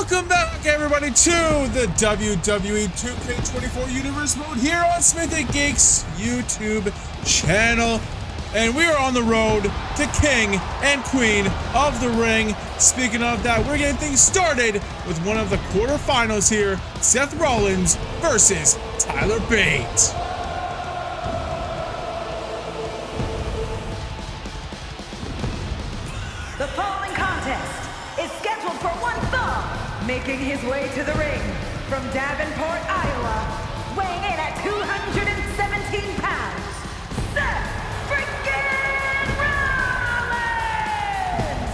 Welcome back, everybody, to the WWE 2K24 Universe Mode here on Smith & Geeks YouTube channel. And we are on the road to King and Queen of the Ring. Speaking of that, we're getting things started with one of the quarterfinals here. Seth Rollins versus Tyler Bate. The following contest is scheduled for one fall, making his way to the ring from Davenport, Iowa, weighing in at 217 pounds, Seth freaking Rollins!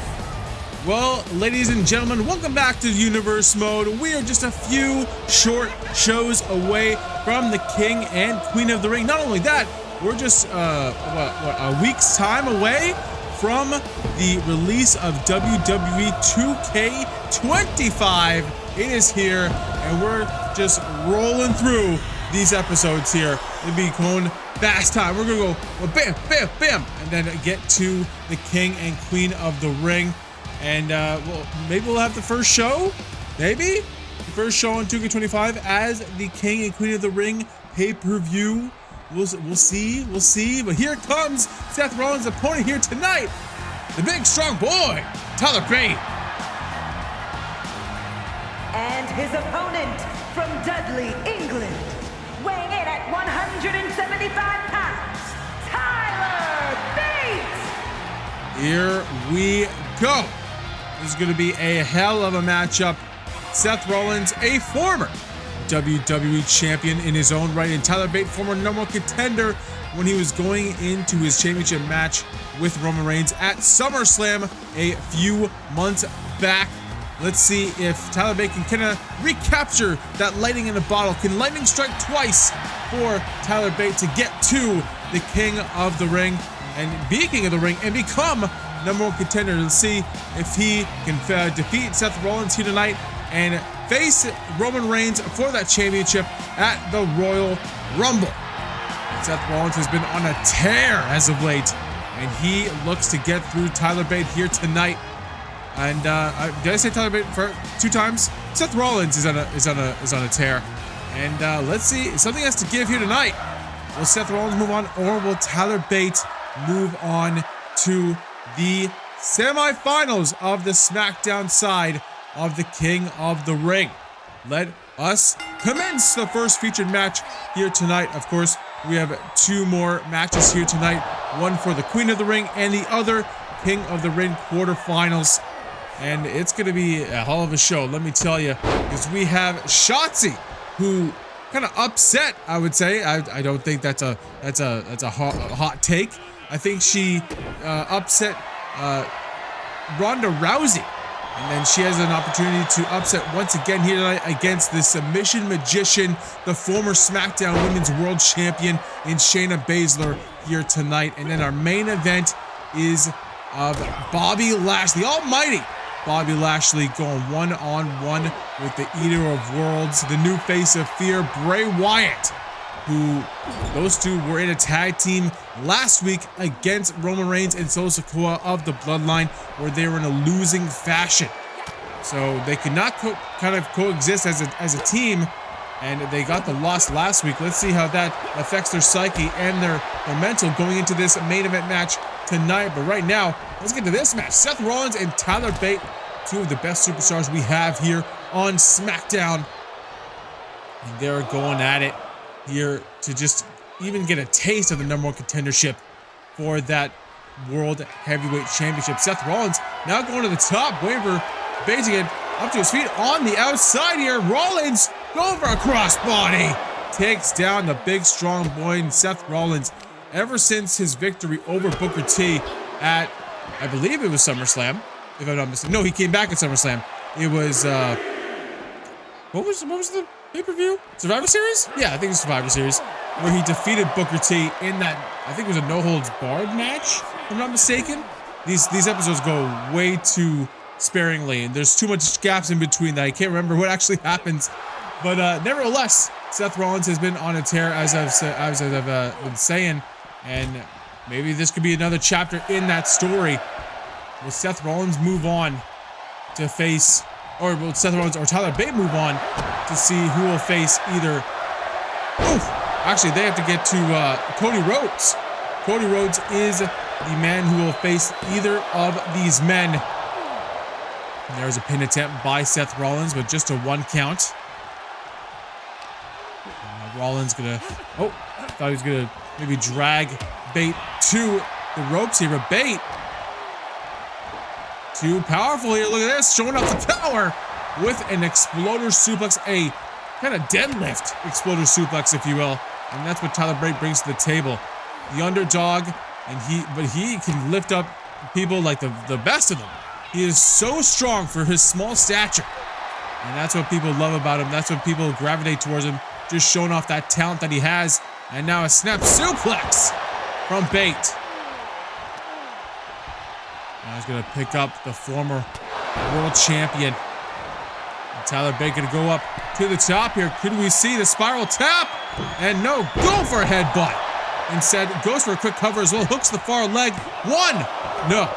Well, ladies and gentlemen, welcome back to Universe Mode. We are just a few short shows away from the King and Queen of the Ring. Not only that, we're just a week's time away from the release of WWE 2K24. It is here, and we're just rolling through these episodes here. It'll be going fast time. We're gonna go bam, bam, bam, and then get to the King and Queen of the Ring. And well, maybe we'll have the first show. Maybe the first show on 2K25 as the King and Queen of the Ring pay-per-view. We'll see. But here comes Seth Rollins' opponent here tonight, the big strong boy, Tyler Bate. And his opponent from Dudley, England, weighing in at 175 pounds, Tyler Bate. Here we go. This is going to be a hell of a matchup. Seth Rollins, a former WWE champion in his own right, and Tyler Bate, former number one contender when he was going into his championship match with Roman Reigns at SummerSlam a few months back. Let's see if Tyler Bate can kind of recapture that lightning in a bottle. Can lightning strike twice for Tyler Bate to get to the King of the Ring and be King of the Ring and become number one contender? Let's see if he can defeat Seth Rollins here tonight and face Roman Reigns for that championship at the Royal Rumble. Seth Rollins has been on a tear as of late, and he looks to get through Tyler Bate here tonight. And did I say Tyler Bate for 2 times? Seth Rollins is on a tear, and let's see, something has to give here tonight. Will Seth Rollins move on, or will Tyler Bate move on to the semifinals of the SmackDown side of the King of the Ring? Let us commence the first featured match here tonight. Of course, we have 2 more matches here tonight, one for the Queen of the Ring and the other King of the Ring quarterfinals. And it's going to be a hell of a show, let me tell you, because we have Shotzi, who kind of upset, I would say. I don't think that's a hot take. I think she upset Ronda Rousey. And then she has an opportunity to upset once again here tonight against the submission magician, the former SmackDown Women's World Champion in Shayna Baszler here tonight. And then our main event is of Bobby Lashley, the almighty Bobby Lashley, going one-on-one with the Eater of Worlds, the new face of fear, Bray Wyatt, who those two were in a tag team last week against Roman Reigns and Solo Sikoa of the Bloodline, where they were in a losing fashion. So they could not kind of coexist as a team, and they got the loss last week. Let's see how that affects their psyche and their mental going into this main event match tonight. But right now, let's get to this match. Seth Rollins and Tyler Bate, 2 of the best superstars we have here on SmackDown. And they're going at it here to just even get a taste of the number one contendership for that World Heavyweight Championship. Seth Rollins now going to the top, waiting for Bate to get up to his feet on the outside here. Rollins going for a crossbody. Takes down the big strong boy. And Seth Rollins, ever since his victory over Booker T at, I believe it was SummerSlam, if I'm not mistaken. No, he came back at SummerSlam. It was, what was the pay-per-view? Survivor Series? Yeah, I think it was Survivor Series, where he defeated Booker T in that, I think it was a no-holds-barred match, if I'm not mistaken. These episodes go way too sparingly, and there's too much gaps in between that I can't remember what actually happens. But nevertheless, Seth Rollins has been on a tear, as I've been saying, and maybe this could be another chapter in that story. Will Seth Rollins move on to face or will Seth Rollins or Tyler Bate move on to see who will face either. Oof. Actually, they have to get to Cody Rhodes. Cody Rhodes is the man who will face either of these men. And there's a pin attempt by Seth Rollins, but just a 1 count. Rollins gonna, oh, thought he was gonna maybe drag Bate to the ropes here, but Bate, too powerful here. Look at this, showing off the power with an exploder suplex, a kind of deadlift exploder suplex, if you will. And that's what Tyler Bate brings to the table. The underdog, and he can lift up people like the best of them. He is so strong for his small stature. And that's what people love about him. That's what people gravitate towards him. Just showing off that talent that he has. And now a snap suplex from Bate. Now he's going to pick up the former world champion. And Tyler Bate going to go up to the top here. Could we see the spiral tap? And no, go for a headbutt. Instead, goes for a quick cover as well. Hooks the far leg. 1. No.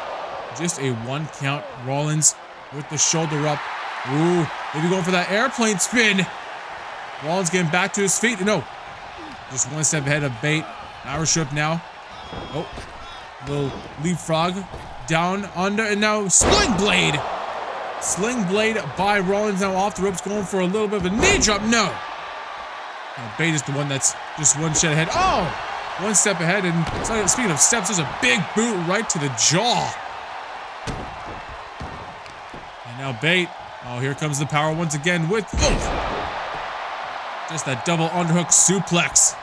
Just a 1 count. Rollins with the shoulder up. Ooh, maybe going for that airplane spin. Rollins getting back to his feet. No. Just 1 step ahead of Bate. Irish whip now. Oh. Little leapfrog. Down, under, and now sling blade. Sling blade by Rollins now off the ropes, going for a little bit of a knee drop. No. Now Bate is the one that's just 1 step ahead. Oh! 1 step ahead, and speaking of steps, there's a big boot right to the jaw. And now Bate. Oh, here comes the power once again with, just that double underhook suplex.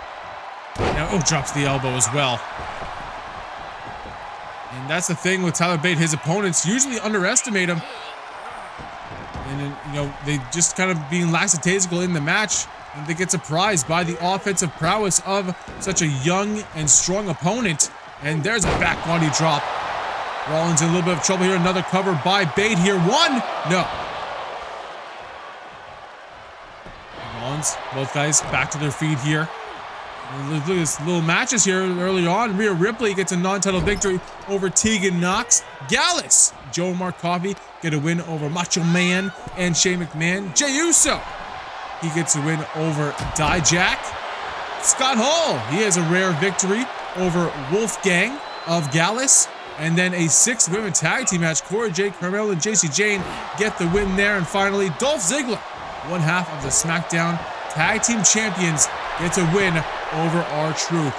Now, drops the elbow as well. And that's the thing with Tyler Bate. His opponents usually underestimate him. And, you know, they just kind of being lackadaisical in the match. And they get surprised by the offensive prowess of such a young and strong opponent. And there's a back body drop. Rollins in a little bit of trouble here. Another cover by Bate here. 1. No. Rollins, both guys back to their feet here. And look at this little matches here early on. Rhea Ripley gets a non-title victory over Tegan Knox. Gallus, Joe Markovi get a win over Macho Man and Shane McMahon. Jey Uso, he gets a win over Dijak. Scott Hall, he has a rare victory over Wolfgang of Gallus. And then a 6-women tag team match. Cora Jade, Carmella, and JC Jane get the win there. And finally, Dolph Ziggler, 1/2 of the SmackDown Tag Team Champions, gets a win over R-Truth.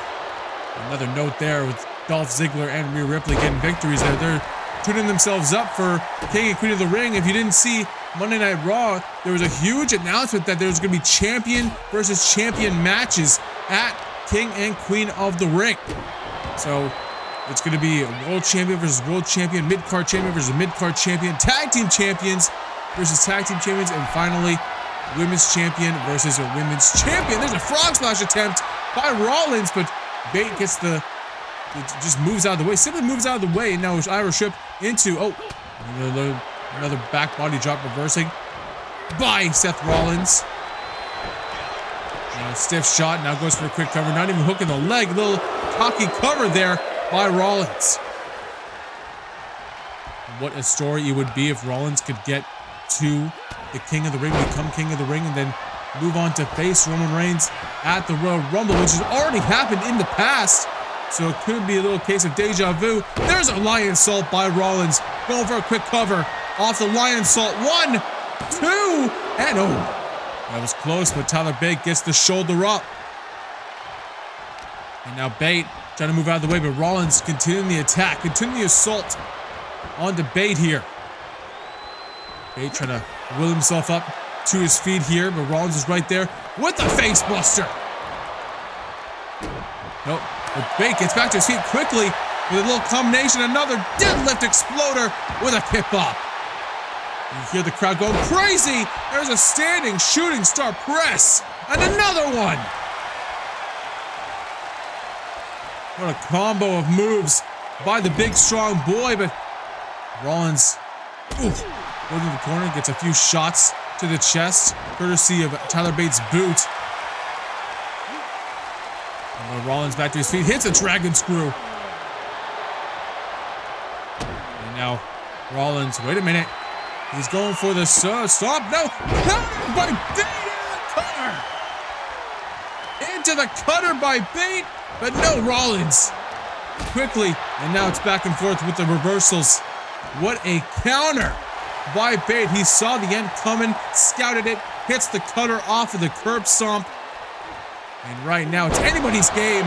Another note there with Dolph Ziggler and Rhea Ripley getting victories there. They're tuning themselves up for King and Queen of the Ring. If you didn't see Monday Night Raw, there was a huge announcement that there's going to be champion versus champion matches at King and Queen of the Ring. So it's going to be world champion versus world champion, mid-card champion versus mid-card champion, tag team champions versus tag team champions, and finally, women's champion versus a women's champion. There's a frog splash attempt by Rollins, but Bate gets it just moves out of the way, simply moves out of the way, and now it's Irish whip into, another back body drop reversing by Seth Rollins. Now stiff shot, now goes for a quick cover, not even hooking the leg, little cocky cover there by Rollins. What a story it would be if Rollins could get to the King of the Ring, become King of the Ring, and then move on to face Roman Reigns at the Royal Rumble, which has already happened in the past. So it could be a little case of deja vu. There's a Lion Salt by Rollins, going for a quick cover off the Lion Salt. 1, 2, and that was close, but Tyler Bate gets the shoulder up. And now Bate trying to move out of the way, but Rollins continuing the attack, continuing the assault onto Bate here. Bate trying to will himself up to his feet here, but Rollins is right there with the face buster. Nope, but Bate gets back to his feet quickly with a little combination, another deadlift exploder with a kick up. You hear the crowd going crazy. There's a standing shooting star press, and another one. What a combo of moves by the big strong boy, but Rollins, goes to the corner, gets a few shots to the chest, courtesy of Tyler Bate's boot. And Rollins back to his feet, hits a dragon screw. And now Rollins, wait a minute, He's going for the stop. No, counter by Bate into the cutter by Bate, but no, Rollins quickly, and now it's back and forth with the reversals. What a counter by Bate. He saw the end coming, scouted it, hits the cutter off of the curb stomp, and right now it's anybody's game.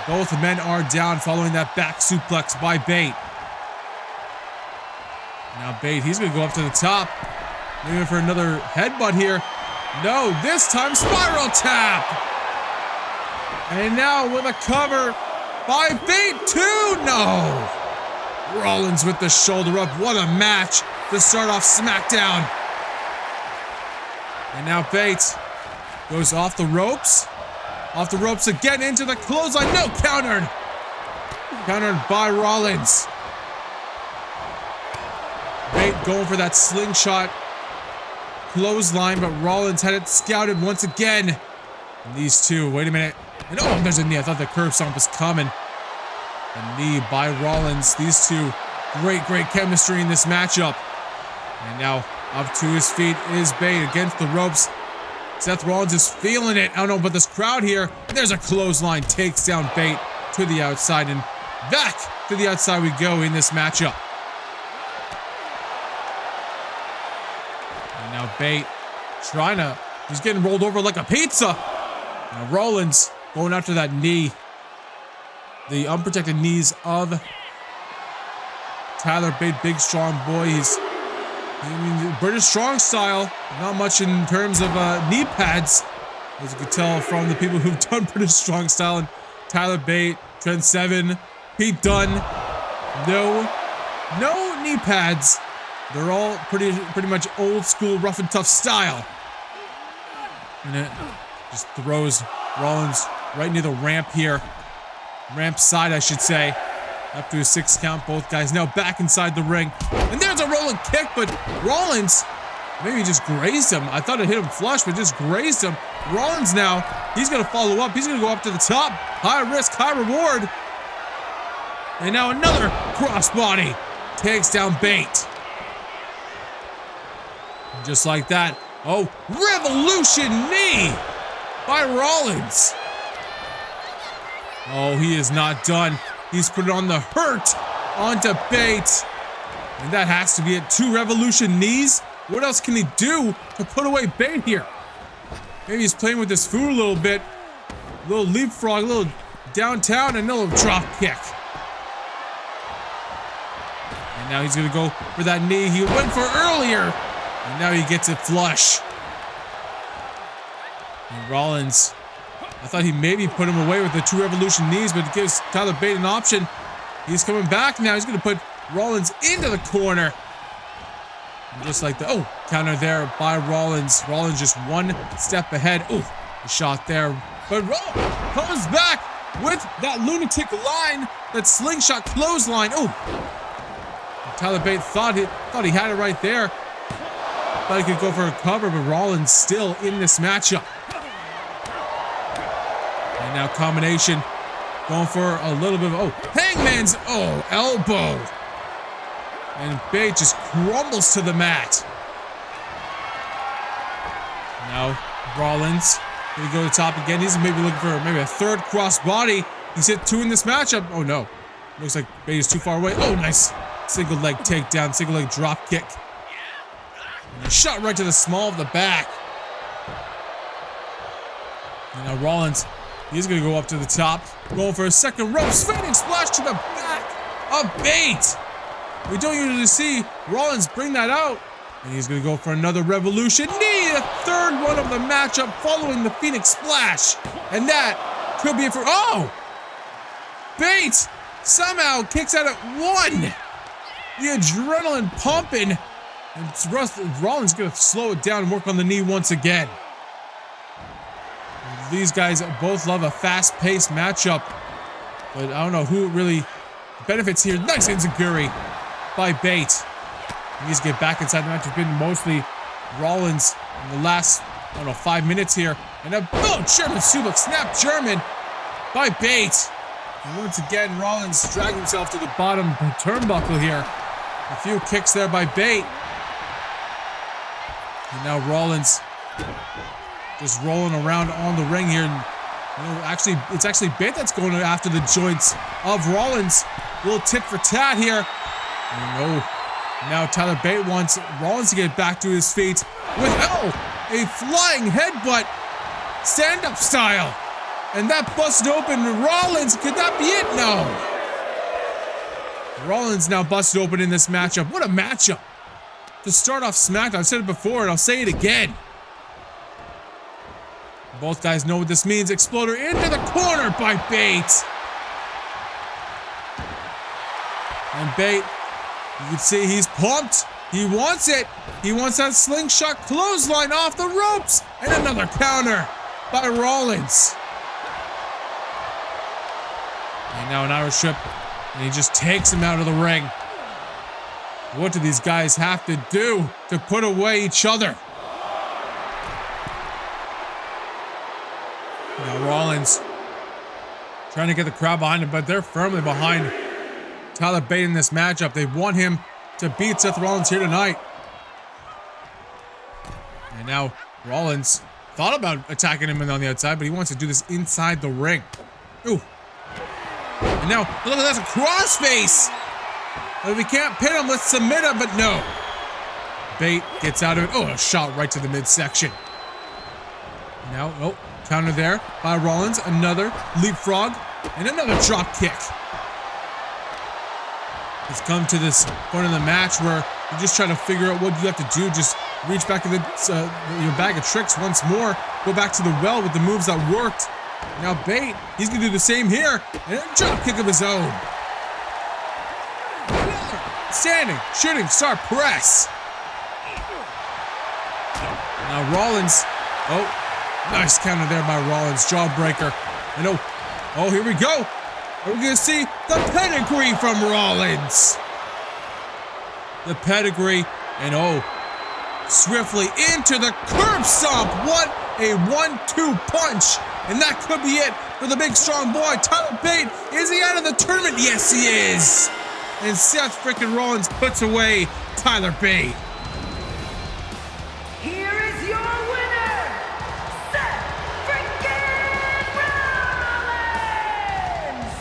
Both men are down following that back suplex by Bate. Now Bate, he's gonna go up to the top. Maybe for another headbutt here. No, this time spiral tap. And now with a cover by Bate too. No. Rollins with the shoulder up. What a match to start off SmackDown. And now Bate goes off the ropes. Off the ropes again into the clothesline. No, countered. Countered by Rollins. Bate going for that slingshot clothesline, but Rollins had it scouted once again. And these two, wait a minute. And oh, there's a knee. I thought the curb stomp was coming. A knee by Rollins. These two, great chemistry in this matchup. And now up to his feet is Bate against the ropes. Seth Rollins is feeling it. I don't know about this crowd here. There's a clothesline, takes down Bate to the outside, and back to the outside we go in this matchup. And now Bate he's getting rolled over like a pizza. Now Rollins going after that knee. The unprotected knees of Tyler Bate, big strong boy. He's British strong style, not much in terms of knee pads, as you can tell from the people who've done British strong style. And Tyler Bate, Trent Seven, Pete Dunne, no knee pads. They're all pretty much old school, rough and tough style. And it just throws Rollins right near the ramp here, ramp side, I should say. Up to a 6 count, both guys now back inside the ring. And there's a rolling kick, but Rollins maybe just grazed him. I thought it hit him flush, but just grazed him. Rollins now, he's gonna follow up. He's gonna go up to the top. High risk, high reward. And now another crossbody takes down Bate. And just like that, oh, revolution knee by Rollins. Oh, he is not done. He's put it on the hurt onto Bate. And that has to be it. 2 revolution knees. What else can he do to put away Bate here? Maybe he's playing with his food a little bit. A little leapfrog, a little downtown, and a little drop kick. And now he's gonna go for that knee he went for earlier. And now he gets it flush. And Rollins, I thought he maybe put him away with the 2 revolution knees, but it gives Tyler Bate an option. He's coming back now. He's going to put Rollins into the corner. And just like the, oh, counter there by Rollins. Rollins just 1 step ahead. Oh, the shot there. But Rollins comes back with that lunatic line, that slingshot clothesline. Oh, Tyler Bate thought he had it right there. Thought he could go for a cover, but Rollins still in this matchup. And now combination, going for a little bit of, oh, Hangman's, oh, elbow. And Bate just crumbles to the mat. Now Rollins, gonna go to the top again. He's maybe looking for maybe a 3rd crossbody. He's hit 2 in this matchup. Oh no, looks like Bate is too far away. Oh, nice single leg takedown, single leg drop kick. And a shot right to the small of the back. And now Rollins, he's gonna go up to the top, going for a 2nd rope spinning splash to the back of Bate. We don't usually see Rollins bring that out. And he's gonna go for another revolution knee, a 3rd one of the matchup following the Phoenix Splash. And that could be it for, oh! Bate somehow kicks out at 1. The adrenaline pumping. And Rollins gonna slow it down and work on the knee once again. These guys both love a fast-paced matchup, but I don't know who really benefits here. Nice enziguri by Bate. He needs to get back inside the match. It's been mostly Rollins in the last, I don't know, 5 minutes here. And a boom, German suplex, snap German by Bate. And once again, Rollins dragging himself to the bottom turnbuckle here. A few kicks there by Bate. And now Rollins just rolling around on the ring here. And, it's actually Bate that's going after the joints of Rollins. A little tit for tat here. And now Tyler Bate wants Rollins to get back to his feet with, a flying headbutt, stand-up style. And that busted open Rollins. Could that be it? No. Rollins now busted open in this matchup. What a matchup. To start off SmackDown, I've said it before and I'll say it again. Both guys know what this means. Exploder into the corner by Bate. And Bate, you can see he's pumped. He wants it. He wants that slingshot clothesline off the ropes. And another counter by Rollins. And now an Irish whip. And he just takes him out of the ring. What do these guys have to do to put away each other? Now Rollins trying to get the crowd behind him, but they're firmly behind Tyler Bate in this matchup. They want him to beat Seth Rollins here tonight. And now Rollins thought about attacking him on the outside, but he wants to do this inside the ring. Ooh. And now, look at that, a crossface! If we can't pin him, let's submit him, but no. Bate gets out of it. Oh, a shot right to the midsection. Now, counter there by Rollins. Another leapfrog and another drop kick. It's come to this point of the match where you just try to figure out what you have to do. Just reach back to the your bag of tricks once more. Go back to the well with the moves that worked. Now Bate, he's gonna do the same here. And a drop kick of his own. Standing, shooting star press. Now Rollins, nice counter there by Rollins, jawbreaker. And here we go. Are we gonna see the pedigree from Rollins? The pedigree, and swiftly into the curb stomp. What a 1-2 punch. And that could be it for the big strong boy, Tyler Bate. Is he out of the tournament? Yes, he is. And Seth freaking Rollins puts away Tyler Bate. Here is your winner, Seth freaking Rollins!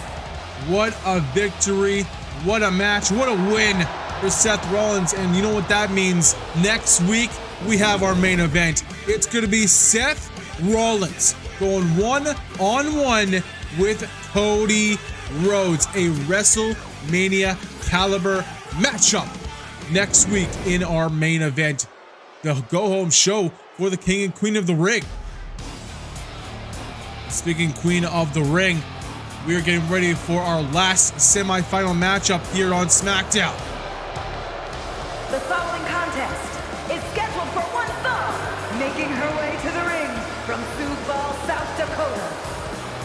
What a victory, what a match, what a win for Seth Rollins. And you know what that means? Next week, we have our main event. It's going to be Seth Rollins going one-on-one with Cody Rhodes, a WrestleMania caliber matchup next week in our main event, the go-home show for the King and Queen of the Ring. Speaking Queen of the Ring, we are getting ready for our last semi-final matchup here on SmackDown. The following contest is scheduled for one fall, making her way to the ring from Sioux Falls, South Dakota,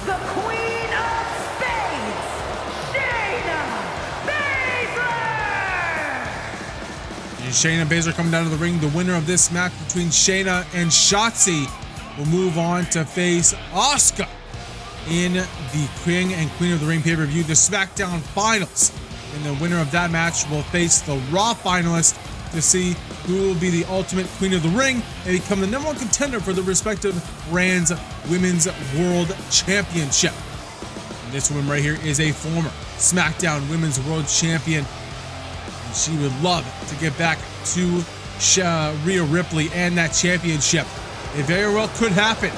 the Queen of Spades, Shayna Baszler! And Shayna Baszler coming down to the ring. The winner of this match between Shayna and Shotzi will move on to face Asuka in the King and Queen of the Ring pay-per-view, the SmackDown Finals. And the winner of that match will face the Raw finalist to see who will be the ultimate Queen of the Ring and become the #1 contender for the respective brands' Women's World Championship. And this woman right here is a former SmackDown Women's World Champion. And she would love to get back to Rhea Ripley and that championship. It very well could happen.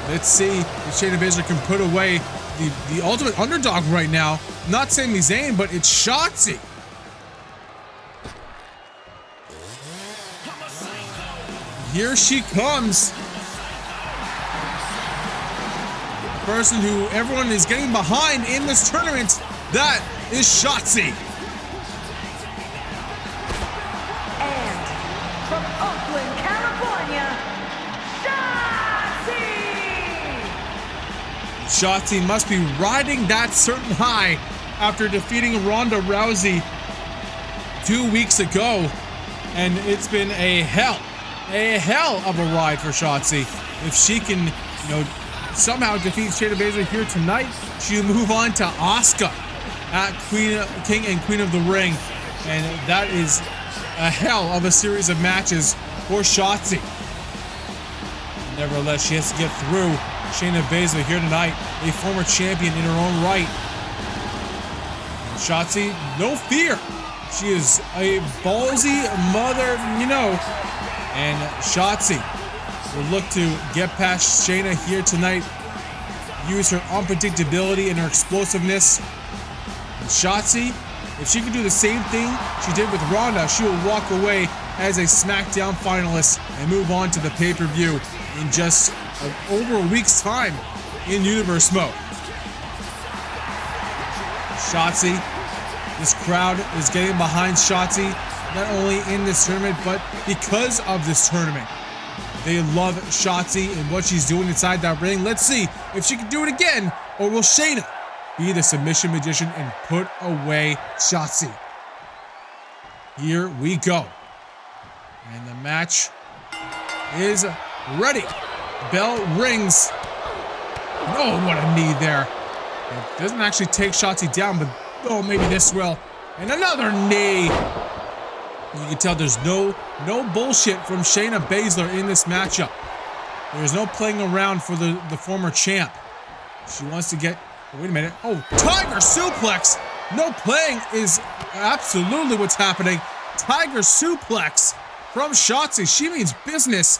Let's see if Shayna Baszler can put away the ultimate underdog right now. Not Sami Zayn, but it's Shotzi. Here she comes. The person who everyone is getting behind in this tournament, that is Shotzi. And from Oakland, California, Shotzi! Shotzi must be riding that certain high after defeating Ronda Rousey 2 weeks ago. And it's been a hell of a ride for Shotzi. If she can, somehow defeat Shayna Baszler here tonight, she'll move on to Asuka at King and Queen of the Ring. And that is a hell of a series of matches for Shotzi. Nevertheless, she has to get through Shayna Baszler here tonight, a former champion in her own right. And Shotzi, no fear. She is a ballsy mother, you know. And Shotzi will look to get past Shayna here tonight, use her unpredictability and her explosiveness. And Shotzi, if she can do the same thing she did with Ronda, she will walk away as a SmackDown finalist and move on to the pay-per-view in just over a week's time in Universe mode. Shotzi, this crowd is getting behind Shotzi, not only in this tournament, but because of this tournament. They love Shotzi and what she's doing inside that ring. Let's see if she can do it again, or will Shayna be the submission magician and put away Shotzi? Here we go. And the match is ready. Bell rings. Oh, what a knee there. It doesn't actually take Shotzi down, but oh, maybe this will. And another knee. You can tell there's no bullshit from Shayna Baszler in this matchup. There's no playing around for the former champ. She wants to get... Oh, wait a minute. Oh, Tiger Suplex. No playing is absolutely what's happening. Tiger Suplex from Shotzi. She means business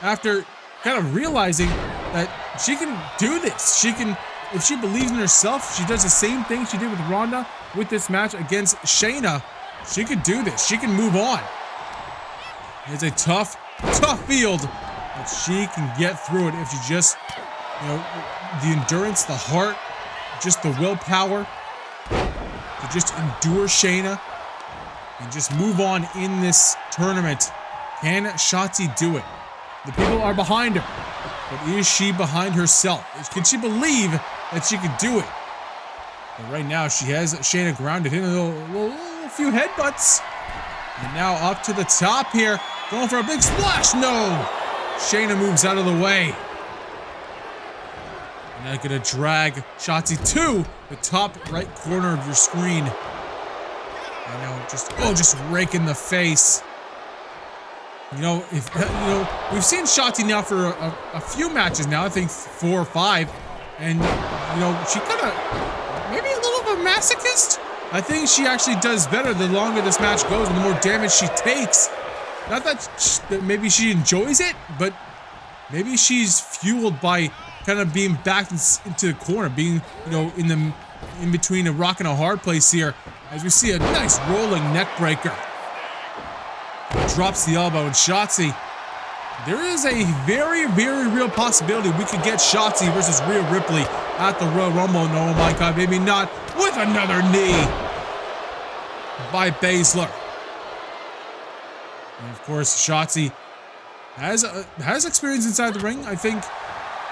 after kind of realizing that she can do this. She can, if she believes in herself, she does the same thing she did with Ronda with this match against Shayna. She could do this. She can move on. It's a tough field, but she can get through it if she just, you know, the endurance, the heart, just the willpower to just endure Shayna and just move on in this tournament. Can Shotzi do it? The people are behind her, but is she behind herself? Can she believe that she could do it? But right now, she has Shayna grounded, hitting a few headbutts. And now up to the top here, going for a big splash. No! Shayna moves out of the way. And now gonna drag Shotzi to the top right corner of your screen. I know, just rake in the face. You know, we've seen Shotzi now for a few matches now, I think 4 or 5. And, you know, she kind of, maybe a little of a masochist? I think she actually does better the longer this match goes and the more damage she takes. Not that maybe she enjoys it, but maybe she's fueled by kind of being backed into the corner, being, you know, in between a rock and a hard place here, as we see a nice rolling neck breaker. Drops the elbow, and Shotzi, there is a very, very real possibility we could get Shotzi versus Rhea Ripley at the Royal Rumble. No, oh my God, maybe not, with another knee by Baszler. And of course, Shotzi has experience inside the ring. I think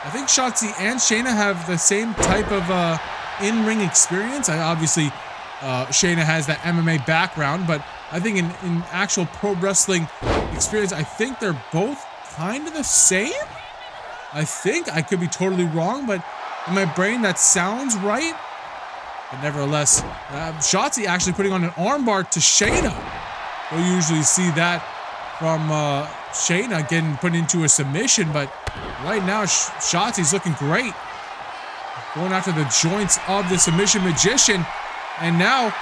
Shotzi and Shayna have the same type of in-ring experience. Obviously, Shayna has that MMA background, but I think in actual pro wrestling experience, I think they're both kind of the same. I think I could be totally wrong, but in my brain that sounds right. But nevertheless, Shotzi actually putting on an armbar to Shayna. We'll usually see that from Shayna getting put into a submission, but right now Shotzi's looking great. Going after the joints of the submission magician, and now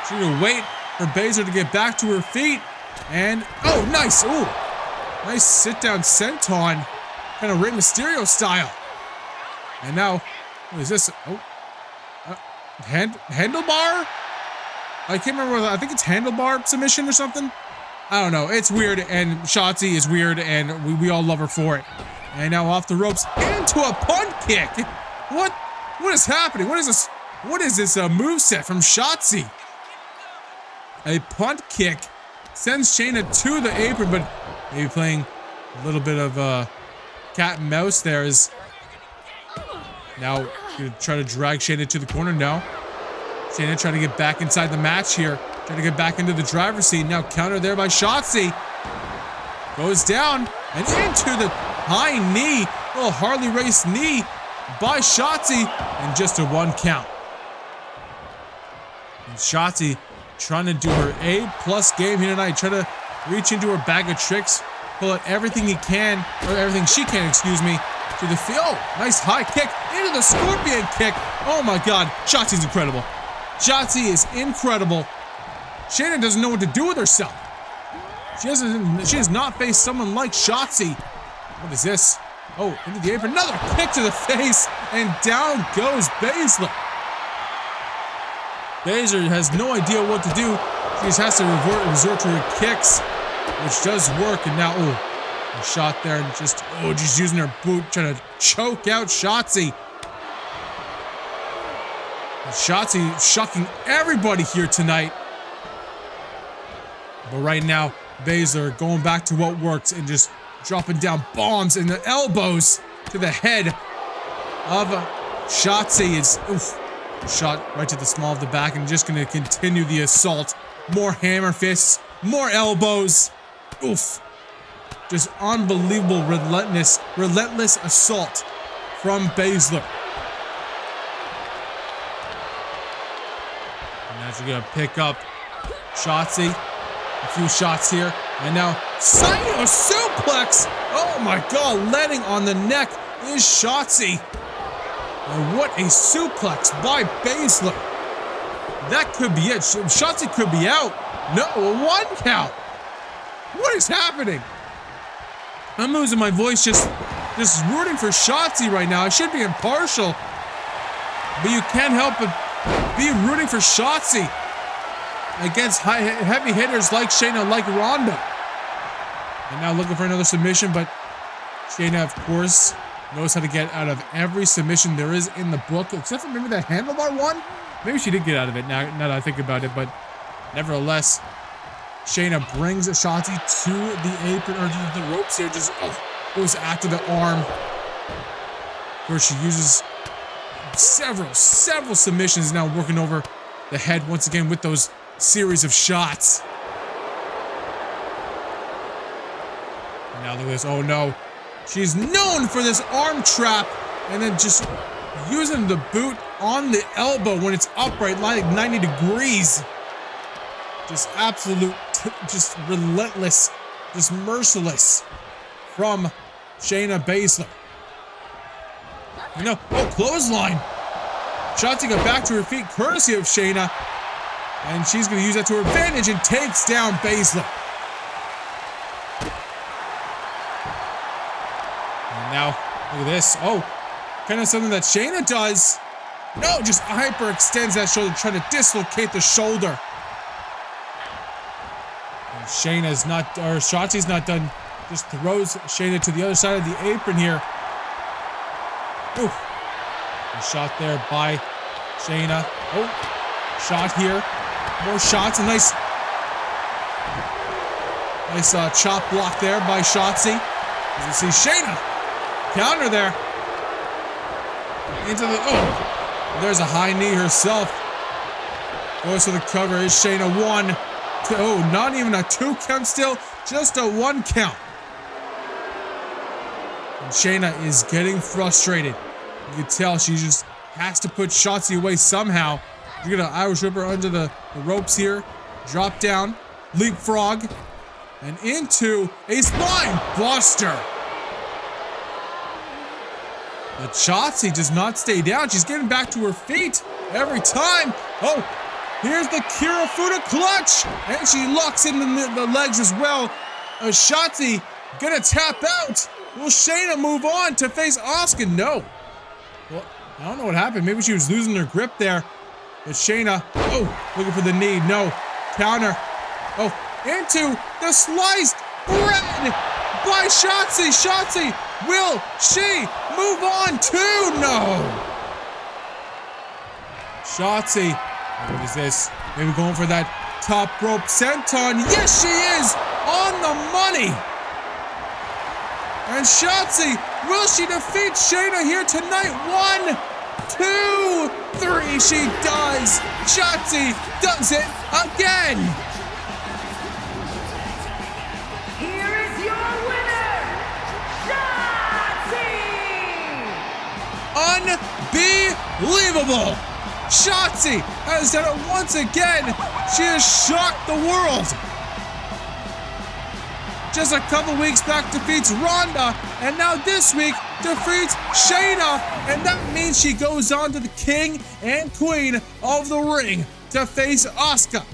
she's gonna wait for Baszler to get back to her feet. And, oh, nice. Ooh, nice sit-down senton, kind of Rey Mysterio style. And now, what is this? Oh, handlebar? I can't remember. I think it's handlebar submission or something. I don't know. It's weird, and Shotzi is weird, and we all love her for it. And now off the ropes into a punt kick. What is happening? What is this? What is this moveset from Shotzi? A punt kick sends Shayna to the apron, but maybe playing a little bit of cat and mouse there. Is now gonna try to drag Shayna to the corner now. Shayna trying to get back inside the match here. Trying to get back into the driver's seat. Now counter there by Shotzi. Goes down and into the high knee. Little Harley Race knee by Shotzi. And just a 1 count. And Shotzi trying to do her A+ game here tonight. Trying to reach into her bag of tricks, pull out everything he can, or everything she can, excuse me, to the field. Oh, nice high kick into the scorpion kick. Oh my God, Shotzi's incredible. Shotzi is incredible. Shayna doesn't know what to do with herself. She has not faced someone like Shotzi. What is this? Oh, into the apron, another kick to the face, and down goes Baszler. Baszler has no idea what to do. She just has to resort to her kicks, which does work. And now, oh, a shot there, and just using her boot, trying to choke out Shotzi. And Shotzi shocking everybody here tonight. But right now, Baszler going back to what works and just dropping down bombs and the elbows to the head of Shotzi. It's shot right to the small of the back, and just going to continue the assault. More hammer fists, more elbows. Oof. Just unbelievable, relentless assault from Baszler. And now she's going to pick up Shotzi. A few shots here. And now, Saito suplex! Oh my God, landing on the neck is Shotzi. And what a suplex by Baszler. That could be it. Shotzi could be out. No, a 1 count. What is happening? I'm losing my voice just rooting for Shotzi right now. I should be impartial, but you can't help but be rooting for Shotzi against heavy hitters like Shayna, like Ronda. And now looking for another submission, but Shayna, of course, knows how to get out of every submission there is in the book, except for maybe that handlebar one. Maybe she did get out of it now that I think about it, but nevertheless, Shayna brings Shotzi to the apron, or to the ropes here, just goes after the arm, where she uses several submissions, now working over the head once again with those series of shots. And now look at this. Oh no. She's known for this arm trap, and then just using the boot on the elbow when it's upright, like 90 degrees. Just absolute, just relentless, just merciless from Shayna Baszler. You know, clothesline. Shotzi got back to her feet courtesy of Shayna, and she's going to use that to her advantage and takes down Baszler. And now, look at this. Oh, kind of something that Shayna does. No, just hyperextends that shoulder, trying to dislocate the shoulder. And Shotzi's not done. Just throws Shayna to the other side of the apron here. Ooh. A shot there by Shayna. Oh, shot here. More shots. A nice chop block there by Shotzi. As you see Shayna counter there. Into the there's a high knee herself. Goes to the cover. Is Shayna 1, 2. Oh, not even a 2 count still, just a 1 count. And Shayna is getting frustrated. You can tell she just has to put Shotzi away somehow. You're gonna Irish whip her under the ropes here. Drop down, leapfrog, and into a spine buster. But Shotzi does not stay down. She's getting back to her feet every time. Oh, here's the Kirifuda clutch. And she locks in the legs as well. Shotzi gonna tap out. Will Shayna move on to face Asuka? No. Well, I don't know what happened. Maybe she was losing her grip there. But Shayna, looking for the knee. No. Counter. Oh, into the sliced bread by Shotzi. Shotzi, will she move on too? No. Shotzi, what is this? Maybe going for that top rope senton. Yes, she is on the money. And Shotzi, will she defeat Shayna here tonight? 1, 2, 3, she does. Shotzi does it again. Here is your winner, Shotzi! Unbelievable. Shotzi has done it once again. She has shocked the world. just a couple weeks back defeats Ronda, and now this week defeats Shayna, and that means she goes on to the king and queen of the ring to face Asuka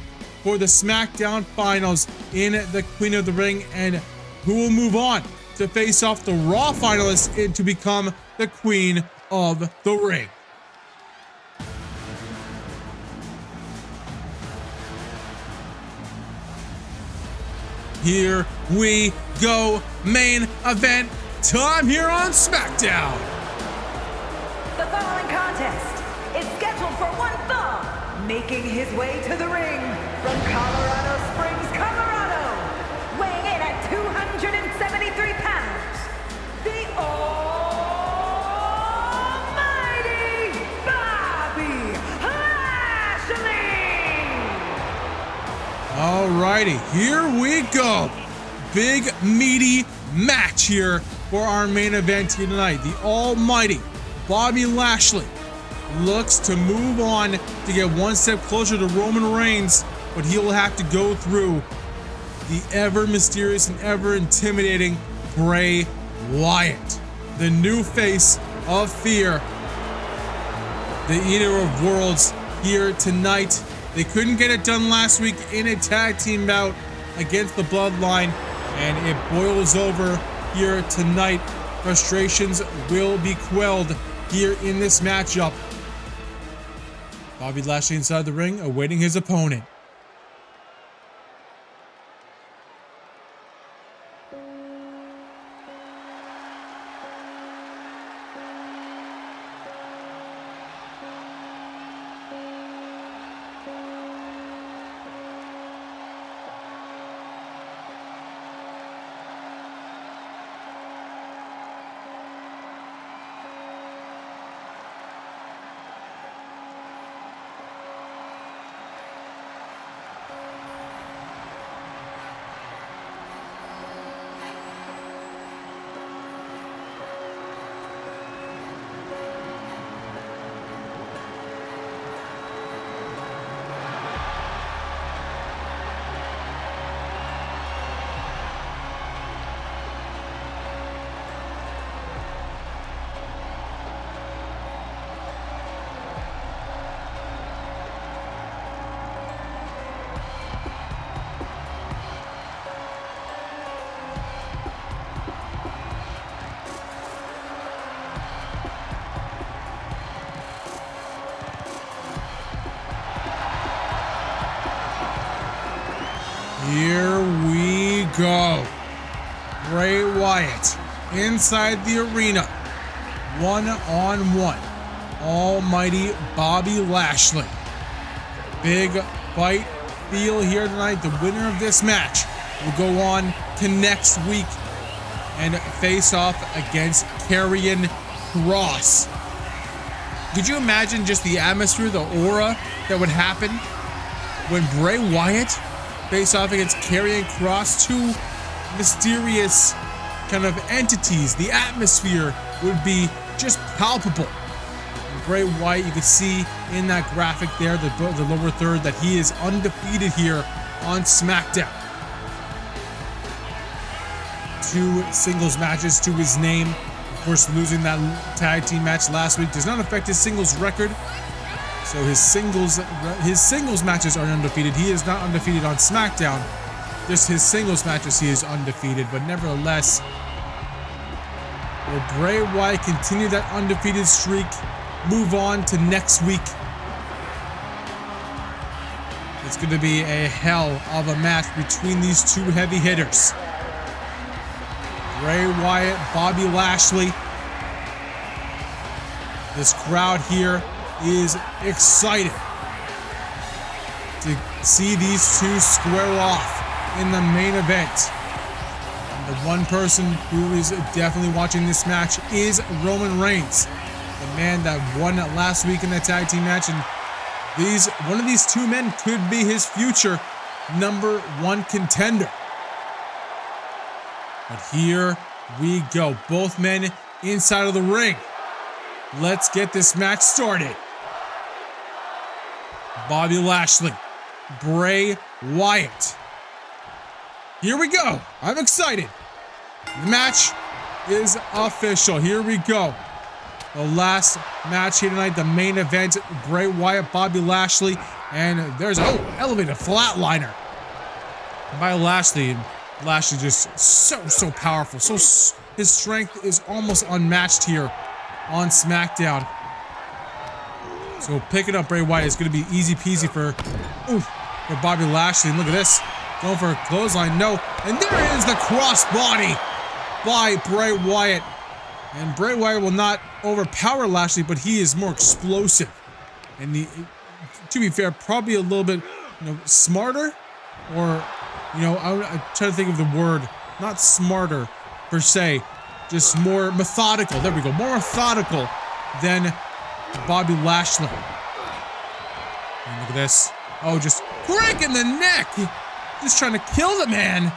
for the SmackDown finals in the Queen of the Ring, and who will move on to face off the Raw finalists and to become the Queen of the Ring. Here we go, main event time here on SmackDown. The following contest is scheduled for one fall, making his way to the ring from Colorado Springs, Colorado, weighing in at 273 pounds, the almighty Bobby Lashley! Alrighty, here we go. Big, meaty match here for our main event here tonight. The almighty Bobby Lashley looks to move on to get one step closer to Roman Reigns, but he will have to go through the ever mysterious and ever intimidating Bray Wyatt, the new face of fear, the Eater of Worlds here tonight. They couldn't get it done last week in a tag team bout against the Bloodline, and it boils over here tonight. Frustrations will be quelled here in this matchup. Bobby Lashley inside the ring, awaiting his opponent. Here we go. Bray Wyatt inside the arena. One-on-one. Almighty Bobby Lashley. Big fight feel here tonight. The winner of this match will go on to next week and face off against Karrion Kross. Could you imagine just the atmosphere, the aura that would happen when Bray Wyatt face off against Karrion Kross, two mysterious kind of entities? The atmosphere would be just palpable. And Bray Wyatt, you can see in that graphic there, the lower third, that he is undefeated here on SmackDown. 2 singles matches to his name. Of course, losing that tag team match last week does not affect his singles record. So his singles matches are undefeated. He is not undefeated on SmackDown. Just his singles matches he is undefeated. But nevertheless, will Bray Wyatt continue that undefeated streak, move on to next week? It's going to be a hell of a match between these two heavy hitters. Bray Wyatt, Bobby Lashley. This crowd here is excited to see these two square off in the main event. And the one person who is definitely watching this match is Roman Reigns, the man that won last week in that tag team match. And one of these two men could be his future #1 contender. But here we go. Both men inside of the ring. Let's get this match started. Bobby Lashley, Bray Wyatt. here we go. I'm excited. The match is official. Here we go. The last match here tonight, the main event, Bray Wyatt, Bobby Lashley, and there's, elevated flatliner by Lashley. Lashley just so powerful. His strength is almost unmatched here on SmackDown. So picking up Bray Wyatt is going to be easy peasy for Bobby Lashley. And look at this, going for a clothesline, no, and there is the crossbody by Bray Wyatt. And Bray Wyatt will not overpower Lashley, but he is more explosive. And to be fair, probably a little bit, smarter, or, I'm trying to think of the word, not smarter per se, just more methodical. There we go, more methodical than Bobby Lashley. And look at this. Oh, just breaking the neck. Just trying to kill the man.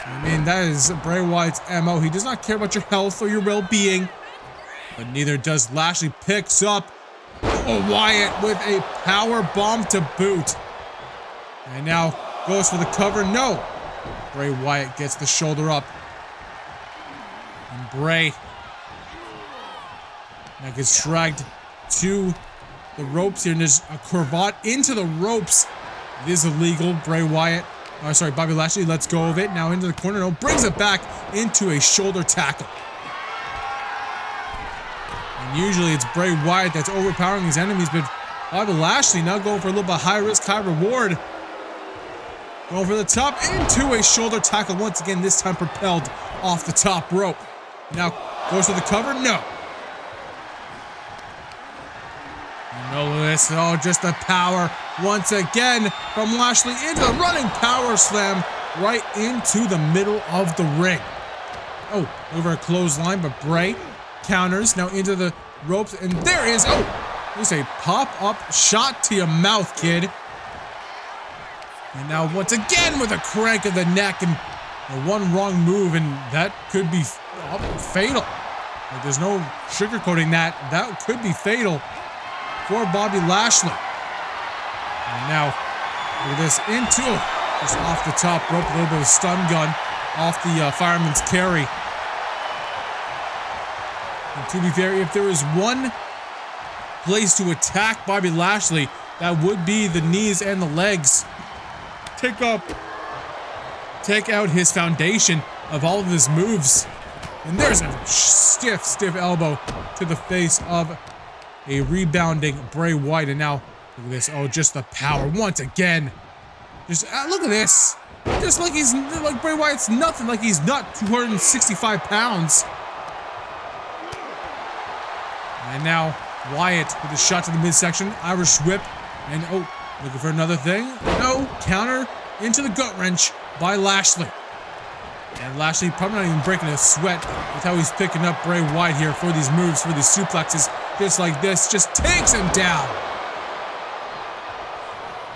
I mean, that is Bray Wyatt's MO. He does not care about your health or your well-being, but neither does Lashley. Picks up Wyatt with a power bomb to boot. And now goes for the cover. No. Bray Wyatt gets the shoulder up. And Bray now gets dragged to the ropes here, and there's a cravat into the ropes. It is illegal. Bray Wyatt, Bobby Lashley lets go of it. Now into the corner, no, brings it back into a shoulder tackle. And usually it's Bray Wyatt that's overpowering his enemies, but Bobby Lashley now going for a little bit high risk, high reward. Going for the top into a shoulder tackle once again, this time propelled off the top rope. Now goes for the cover, no. This, just the power once again from Lashley into the running power slam right into the middle of the ring. Oh, over a clothesline, but Bray counters now into the ropes, and there is, there's a pop-up shot to your mouth, kid. And now once again with a crank of the neck, and one wrong move, and that could be fatal. Like, there's no sugarcoating that. That could be fatal for Bobby Lashley. And now, look at this, into, just off the top rope, a little bit of a stun gun off the fireman's carry. And to be fair, if there was one place to attack Bobby Lashley, that would be the knees and the legs. Take out his foundation of all of his moves. And there's a stiff elbow to the face of a rebounding Bray Wyatt. And now, look at this. Oh, just the power once again. Just look at this. Just like like Bray Wyatt's nothing. Like he's not 265 pounds. And now Wyatt with a shot to the midsection, Irish whip, and looking for another thing. No, counter into the gut wrench by Lashley. And Lashley probably not even breaking a sweat with how he's picking up Bray Wyatt here for these moves, for these suplexes. Just like this, just takes him down.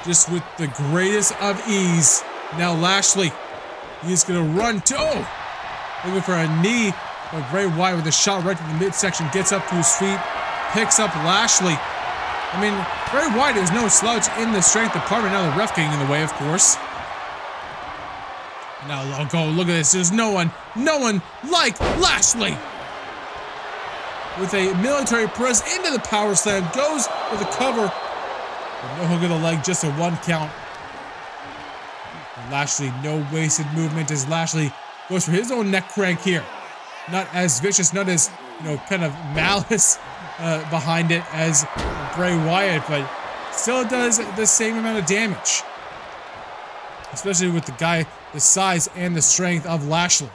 Just with the greatest of ease. Now Lashley, he's gonna run to, looking for a knee, but Bray Wyatt with a shot right to the midsection, gets up to his feet, picks up Lashley. I mean, Bray Wyatt is no slouch in the strength department. Now the ref getting in the way, of course. Now look at this. There's no one like Lashley. With a military press into the power slam, goes for the cover. But no hook of the leg, just a 1 count. And Lashley, no wasted movement as Lashley goes for his own neck crank here. Not as vicious, not as, kind of malice behind it as Bray Wyatt, but still does the same amount of damage. Especially with the guy, the size and the strength of Lashley.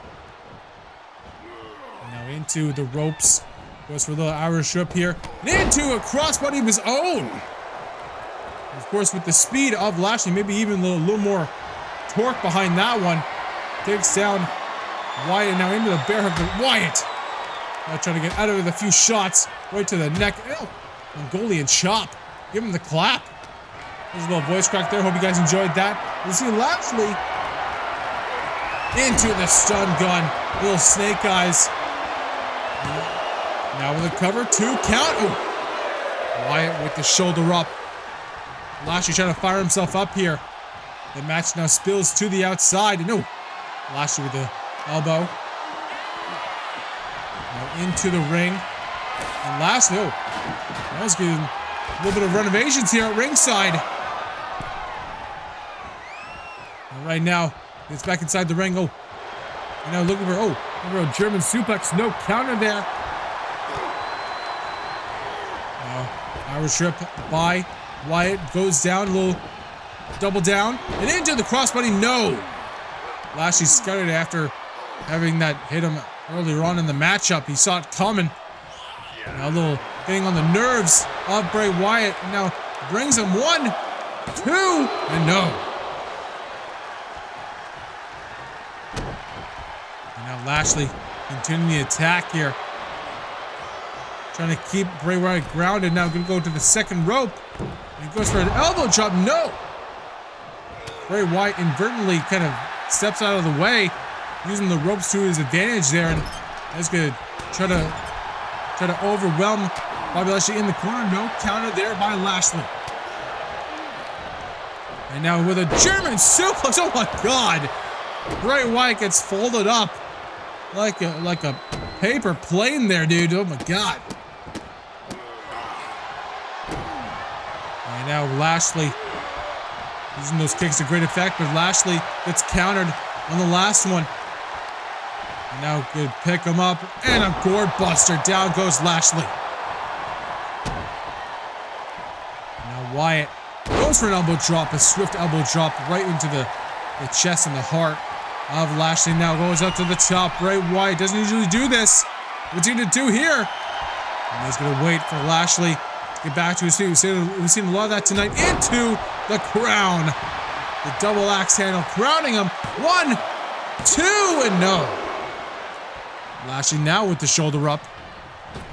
Now into the ropes. Goes for a little Irish whip here. And into a crossbody of his own. Of course, with the speed of Lashley, maybe even a little more torque behind that one. Takes down Wyatt, now into the bear hug. Wyatt now trying to get out of it with a few shots. Right to the neck. Mongolian chop. Give him the clap. There's a little voice crack there. Hope you guys enjoyed that. You see Lashley into the stun gun. Little snake eyes. Now with a cover, 2 count. Wyatt with the shoulder up. Lashley trying to fire himself up here. The match now spills to the outside. No, Lashley with the elbow. Now into the ring. And Lashley, that was good. A little bit of renovations here at ringside. And right now, gets back inside the ring. And now looking for, a German suplex. No counter there. Now, Irish Whip by Wyatt goes down a little. Double down and into the crossbody. No! Lashley scuttered after having that hit him earlier on in the matchup. He saw it coming. Now a little getting on the nerves of Bray Wyatt. And now brings him 1, 2, and no. And now Lashley continuing the attack here. Trying to keep Bray Wyatt grounded. Now going to go to the second rope. And he goes for an elbow drop. No! Bray Wyatt inadvertently kind of steps out of the way, using the ropes to his advantage there, and that's going to try to overwhelm Bobby Lashley in the corner. No counter there by Lashley. And now with a German suplex. Oh my God! Bray Wyatt gets folded up like a paper plane there, dude. Oh my God! And now Lashley using those kicks to great effect, but Lashley gets countered on the last one. And now good pick him up, and a gourd buster. Down goes Lashley. And now Wyatt goes for an elbow drop, a swift elbow drop right into the chest and the heart of Lashley. Now goes up to the top. Bray Wyatt doesn't usually do this. What's he gonna do here? And he's gonna wait for Lashley to get back to his feet. We've seen a lot of that tonight. Into the crown. The double axe handle crowning him. 1, 2, and no. Lashley now with the shoulder up.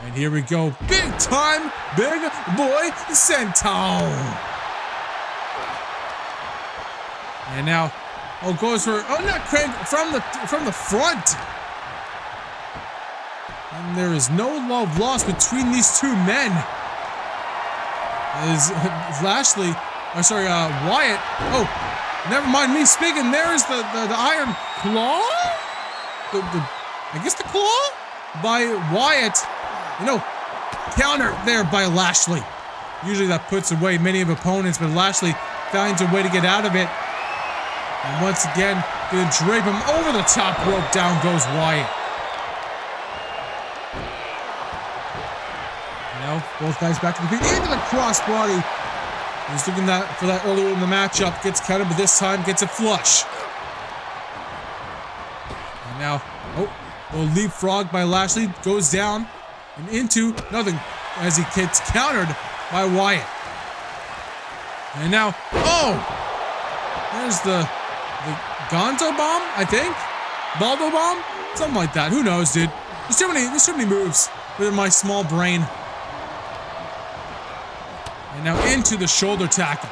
And here we go. Big time, big boy senton. And now, goes for, not Craig, from the front. And there is no love lost between these two men. As Lashley, Wyatt. Never mind me speaking. There's the iron claw? I guess the claw? By Wyatt. Counter there by Lashley. Usually that puts away many of opponents, but Lashley finds a way to get out of it. And once again, gonna drape him over the top rope. Down goes Wyatt. Now, both guys back to the feet. Into the crossbody. He was looking for that earlier in the matchup. Gets counted, but this time gets a flush. And now, a little leapfrog by Lashley. Goes down and into nothing as he gets countered by Wyatt. And now, there's the Gonzo bomb, I think? Baldo bomb? Something like that. Who knows, dude? There's too many moves within my small brain. And now into the shoulder tackle.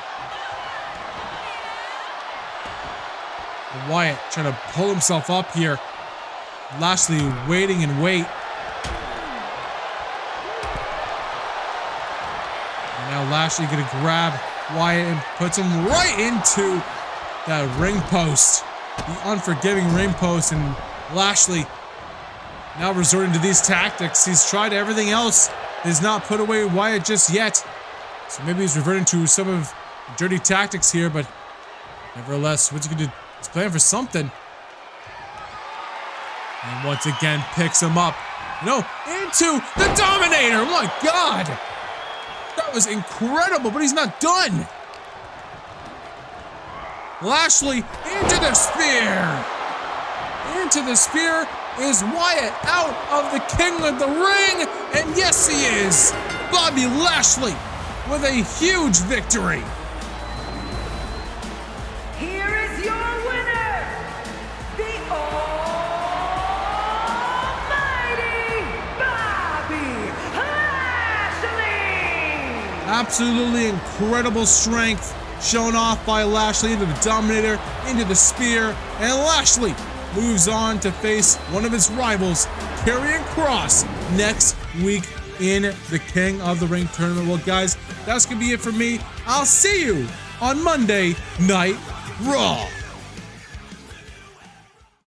And Wyatt trying to pull himself up here. Lashley waiting and wait. And now Lashley gonna grab Wyatt and puts him right into that ring post. The unforgiving ring post. And Lashley now resorting to these tactics. He's tried everything else. Has not put away Wyatt just yet. So maybe he's reverting to some of the dirty tactics here, but nevertheless, what's he gonna do? He's playing for something. And once again, picks him up. Into the Dominator! Oh my God! That was incredible, but he's not done! Lashley into the spear! Into the spear is Wyatt out of the King of the Ring! And yes, he is! Bobby Lashley with a huge victory! Here is your winner, the almighty Bobby Lashley! Absolutely incredible strength shown off by Lashley into the Dominator, into the spear, and Lashley moves on to face one of his rivals, Karrion Kross, next week in the King of the Ring tournament. Well, guys, that's gonna be it for me. I'll see you on Monday Night Raw.